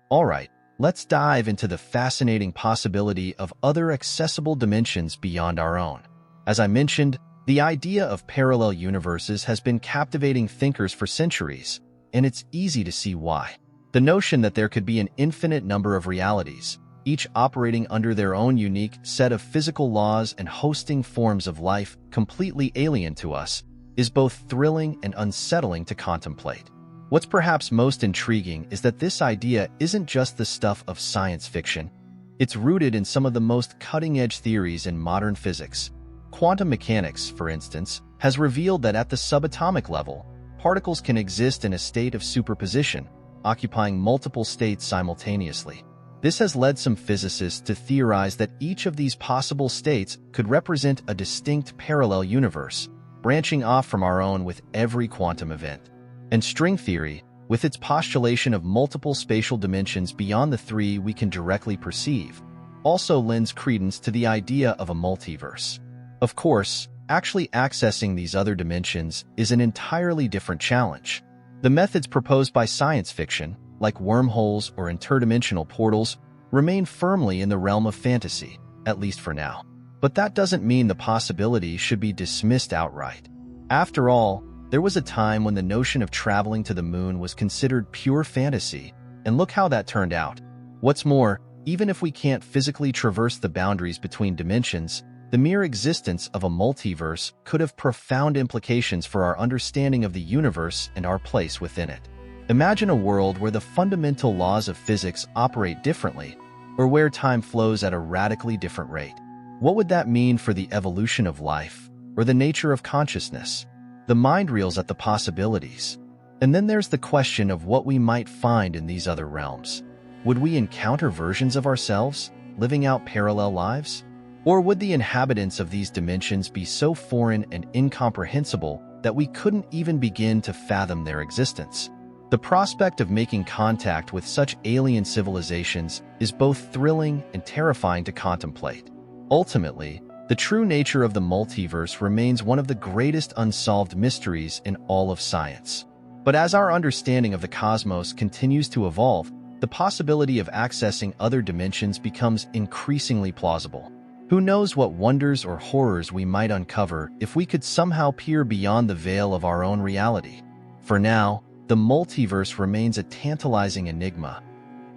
Alright, let's dive into the fascinating possibility of other accessible dimensions beyond our own. As I mentioned, the idea of parallel universes has been captivating thinkers for centuries, and it's easy to see why. The notion that there could be an infinite number of realities, each operating under their own unique set of physical laws and hosting forms of life completely alien to us, is both thrilling and unsettling to contemplate. What's perhaps most intriguing is that this idea isn't just the stuff of science fiction. It's rooted in some of the most cutting-edge theories in modern physics. Quantum mechanics, for instance, has revealed that at the subatomic level, particles can exist in a state of superposition, occupying multiple states simultaneously. This has led some physicists to theorize that each of these possible states could represent a distinct parallel universe, branching off from our own with every quantum event. And string theory, with its postulation of multiple spatial dimensions beyond the three we can directly perceive, also lends credence to the idea of a multiverse. Of course, actually accessing these other dimensions is an entirely different challenge. The methods proposed by science fiction, like wormholes or interdimensional portals, remain firmly in the realm of fantasy, at least for now. But that doesn't mean the possibility should be dismissed outright. After all, there was a time when the notion of traveling to the moon was considered pure fantasy, and look how that turned out. What's more, even if we can't physically traverse the boundaries between dimensions, the mere existence of a multiverse could have profound implications for our understanding of the universe and our place within it. Imagine a world where the fundamental laws of physics operate differently, or where time flows at a radically different rate. What would that mean for the evolution of life, or the nature of consciousness? The mind reels at the possibilities. And then there's the question of what we might find in these other realms. Would we encounter versions of ourselves, living out parallel lives? Or would the inhabitants of these dimensions be so foreign and incomprehensible that we couldn't even begin to fathom their existence? The prospect of making contact with such alien civilizations is both thrilling and terrifying to contemplate. Ultimately, the true nature of the multiverse remains one of the greatest unsolved mysteries in all of science. But as our understanding of the cosmos continues to evolve, the possibility of accessing other dimensions becomes increasingly plausible. Who knows what wonders or horrors we might uncover if we could somehow peer beyond the veil of our own reality. For now, the multiverse remains a tantalizing enigma,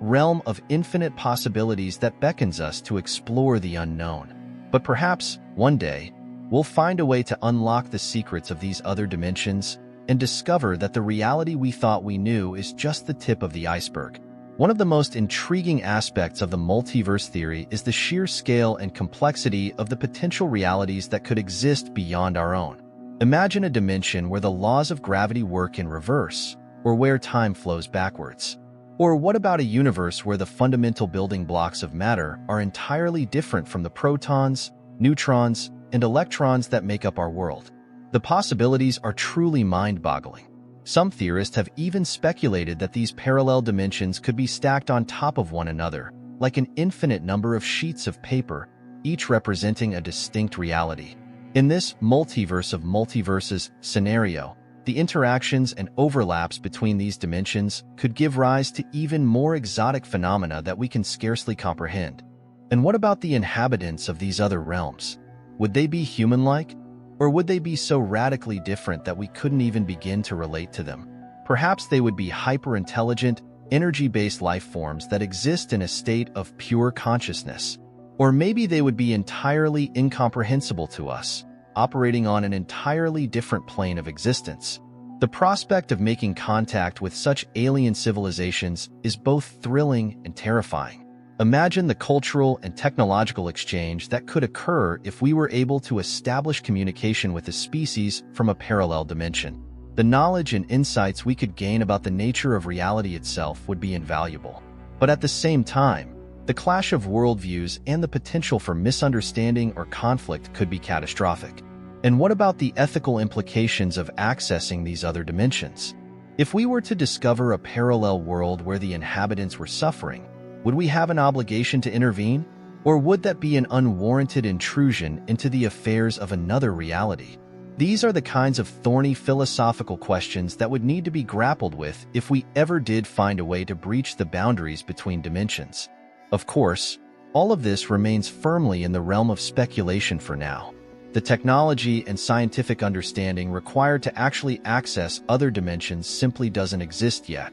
realm of infinite possibilities that beckons us to explore the unknown. But perhaps, one day, we'll find a way to unlock the secrets of these other dimensions and discover that the reality we thought we knew is just the tip of the iceberg. One of the most intriguing aspects of the multiverse theory is the sheer scale and complexity of the potential realities that could exist beyond our own. Imagine a dimension where the laws of gravity work in reverse, or where time flows backwards. Or what about a universe where the fundamental building blocks of matter are entirely different from the protons, neutrons, and electrons that make up our world? The possibilities are truly mind-boggling. Some theorists have even speculated that these parallel dimensions could be stacked on top of one another, like an infinite number of sheets of paper, each representing a distinct reality. In this multiverse of multiverses scenario, the interactions and overlaps between these dimensions could give rise to even more exotic phenomena that we can scarcely comprehend. And what about the inhabitants of these other realms? Would they be human-like? Or would they be so radically different that we couldn't even begin to relate to them? Perhaps they would be hyper-intelligent, energy-based life forms that exist in a state of pure consciousness. Or maybe they would be entirely incomprehensible to us, operating on an entirely different plane of existence. The prospect of making contact with such alien civilizations is both thrilling and terrifying. Imagine the cultural and technological exchange that could occur if we were able to establish communication with a species from a parallel dimension. The knowledge and insights we could gain about the nature of reality itself would be invaluable. But at the same time, the clash of worldviews and the potential for misunderstanding or conflict could be catastrophic. And what about the ethical implications of accessing these other dimensions? If we were to discover a parallel world where the inhabitants were suffering, would we have an obligation to intervene? Or would that be an unwarranted intrusion into the affairs of another reality? These are the kinds of thorny philosophical questions that would need to be grappled with if we ever did find a way to breach the boundaries between dimensions. Of course, all of this remains firmly in the realm of speculation for now. The technology and scientific understanding required to actually access other dimensions simply doesn't exist yet.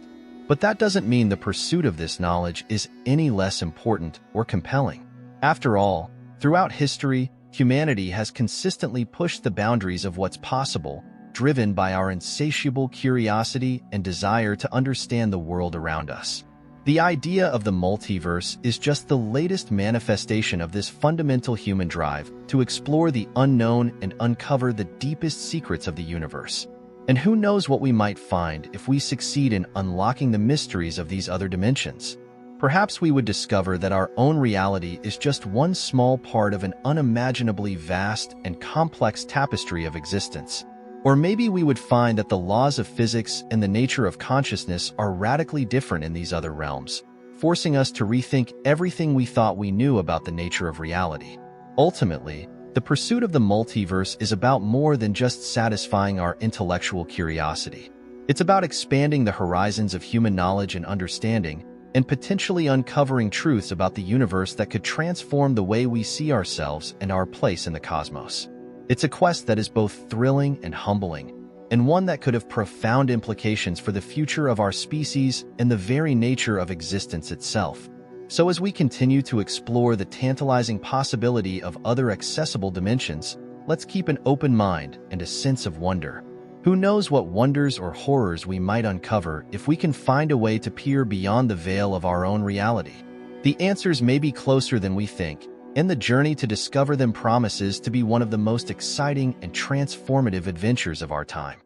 But that doesn't mean the pursuit of this knowledge is any less important or compelling. After all, throughout history, humanity has consistently pushed the boundaries of what's possible, driven by our insatiable curiosity and desire to understand the world around us. The idea of the multiverse is just the latest manifestation of this fundamental human drive to explore the unknown and uncover the deepest secrets of the universe. And who knows what we might find if we succeed in unlocking the mysteries of these other dimensions. Perhaps we would discover that our own reality is just one small part of an unimaginably vast and complex tapestry of existence. Or maybe we would find that the laws of physics and the nature of consciousness are radically different in these other realms, forcing us to rethink everything we thought we knew about the nature of reality. Ultimately, the pursuit of the multiverse is about more than just satisfying our intellectual curiosity. It's about expanding the horizons of human knowledge and understanding, and potentially uncovering truths about the universe that could transform the way we see ourselves and our place in the cosmos. It's a quest that is both thrilling and humbling, and one that could have profound implications for the future of our species and the very nature of existence itself. So as we continue to explore the tantalizing possibility of other accessible dimensions, let's keep an open mind and a sense of wonder. Who knows what wonders or horrors we might uncover if we can find a way to peer beyond the veil of our own reality? The answers may be closer than we think, and the journey to discover them promises to be one of the most exciting and transformative adventures of our time.